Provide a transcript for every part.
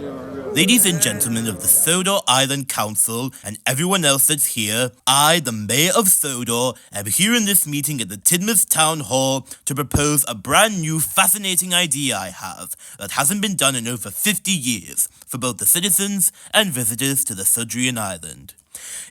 Ladies and gentlemen of the Sodor Island Council and everyone else that's here, I, the Mayor of Sodor, am here in this meeting at the Tidmouth Town Hall to propose a brand new fascinating idea I have that hasn't been done in over 50 years for both the citizens and visitors to the Sodrian Island.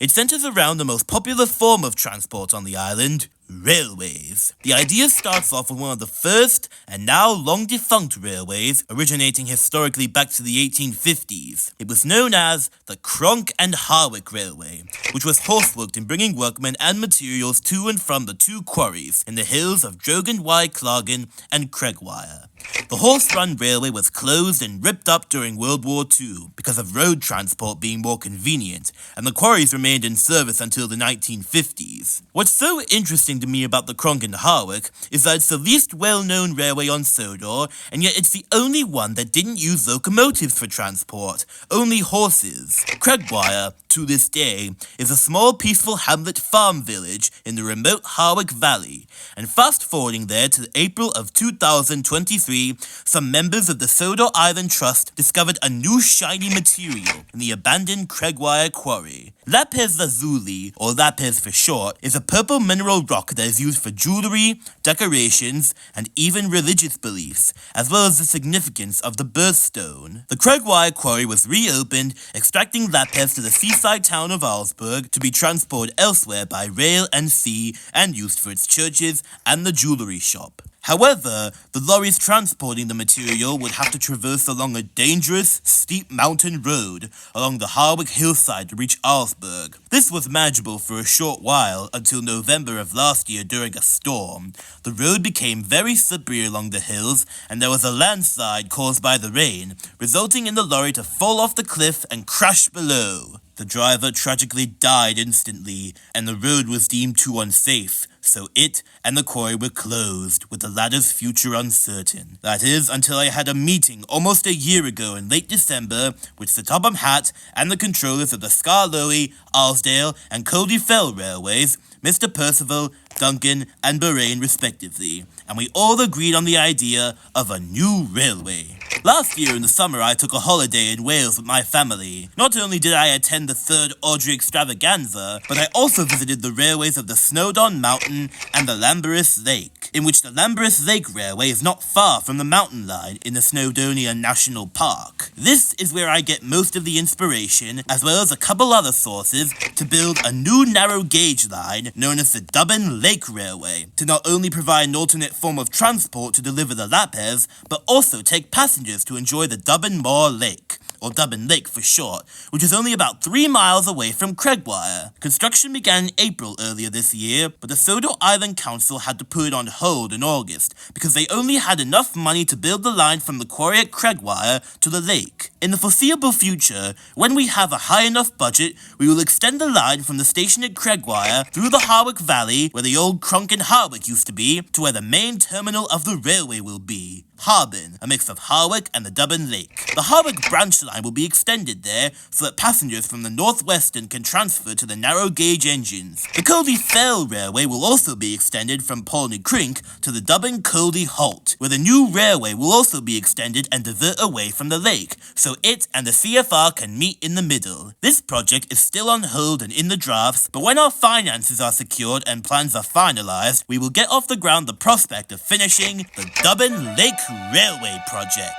It centers around the most popular form of transport on the island, railways. The idea starts off with one of the first and now long-defunct railways originating historically back to the 1850s. It was known as the Cronk and Harwick Railway, which was horse-worked in bringing workmen and materials to and from the two quarries in the hills of Drogenwy-Clagen and Cregwire. The horse-run railway was closed and ripped up during World War II because of road transport being more convenient, and the quarries remained in service until the 1950s. What's so interesting to me about the Cronk and Harwick is that it's the least well-known railway on Sodor, and yet it's the only one that didn't use locomotives for transport, only horses. Cregwire, to this day, is a small peaceful hamlet farm village in the remote Harwick Valley, and fast-forwarding there to April of 2023, some members of the Sodor Island Trust discovered a new shiny material in the abandoned Cregwire quarry. Lapz lazuli, or lapis for short, is a purple mineral rock that is used for jewelry, decorations, and even religious beliefs, as well as the significance of the birthstone. The Cregwire quarry was reopened, extracting lapis to the seaside town of Augsburg to be transported elsewhere by rail and sea and used for its churches and the jewelry shop. However, the lorries transporting the material would have to traverse along a dangerous, steep mountain road along the Harwick hillside to reach Augsburg. This was manageable for a short while until November of last year during a storm. The road became very slippery along the hills, and there was a landslide caused by the rain, resulting in the lorry to fall off the cliff and crash below. The driver tragically died instantly, and the road was deemed too unsafe, so it and the quarry were closed, with the latter's future uncertain. That is, until I had a meeting almost a year ago in late December with Sir Topham Hatt and the controllers of the Skarloey, Alsdale, and Cody Fell railways, Mr. Percival, Duncan, and Bahrain respectively, and we all agreed on the idea of a new railway. Last year in the summer I took a holiday in Wales with my family. Not only did I attend the 3rd Audrey Extravaganza, but I also visited the railways of the Snowdon Mountain and the Lambeth Lake, in which the Lambeth Lake Railway is not far from the mountain line in the Snowdonia National Park. This is where I get most of the inspiration, as well as a couple other sources, to build a new narrow gauge line known as the Dubbin Lake Railway, to not only provide an alternate form of transport to deliver the lapis, but also take passengers to enjoy the Dubbin Moor Lake, or Dubbin Lake for short, which is only about 3 miles away from Cregwire. Construction began in April earlier this year, but the Sodor Island Council had to put it on hold in August because they only had enough money to build the line from the quarry at Cregwire to the lake. In the foreseeable future, when we have a high enough budget, we will extend the line from the station at Cregwire through the Harwick Valley, where the old Cronk and Harwick used to be, to where the main terminal of the railway will be. Harbin, a mix of Harwick and the Dubbin Lake. The Harwick branch line will be extended there so that passengers from the northwestern can transfer to the narrow gauge engines. The Coldy Fell Railway will also be extended from Polney Crink to the Dubbin Coldy Halt, where the new railway will also be extended and divert away from the lake, so it and the CFR can meet in the middle. This project is still on hold and in the drafts, but when our finances are secured and plans are finalized, we will get off the ground the prospect of finishing the Dubbin Lake Railway Project.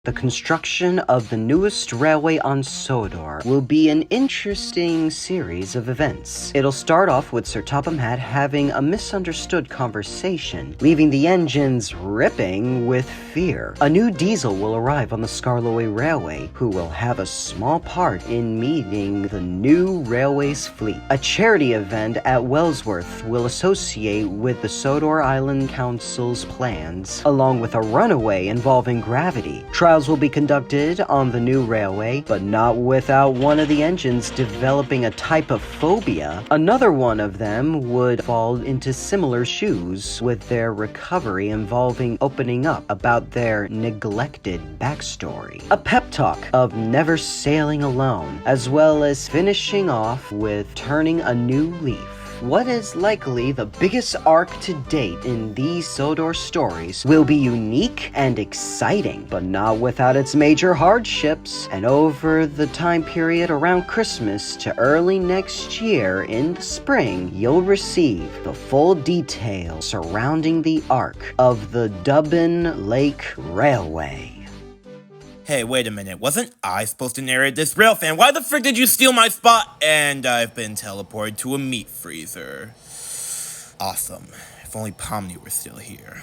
The construction of the newest railway on Sodor will be an interesting series of events. It'll start off with Sir Topham Hatt having a misunderstood conversation, leaving the engines ripping with fear. A new diesel will arrive on the Skarloey Railway, who will have a small part in meeting the new railway's fleet. A charity event at Wellsworth will associate with the Sodor Island Council's plans, along with a runaway involving gravity. Trials will be conducted on the new railway, but not without one of the engines developing a type of phobia. Another one of them would fall into similar shoes, with their recovery involving opening up about their neglected backstory. A pep talk of never sailing alone, as well as finishing off with turning a new leaf. What is likely the biggest arc to date in these Sodor stories will be unique and exciting, but not without its major hardships. And over the time period around Christmas to early next year in the spring, you'll receive the full details surrounding the arc of the Dubbin Lake Railway. Hey, wait a minute. Wasn't I supposed to narrate this? Rail fan, why the frick did you steal my spot? And I've been teleported to a meat freezer. Awesome. If only Pomni were still here.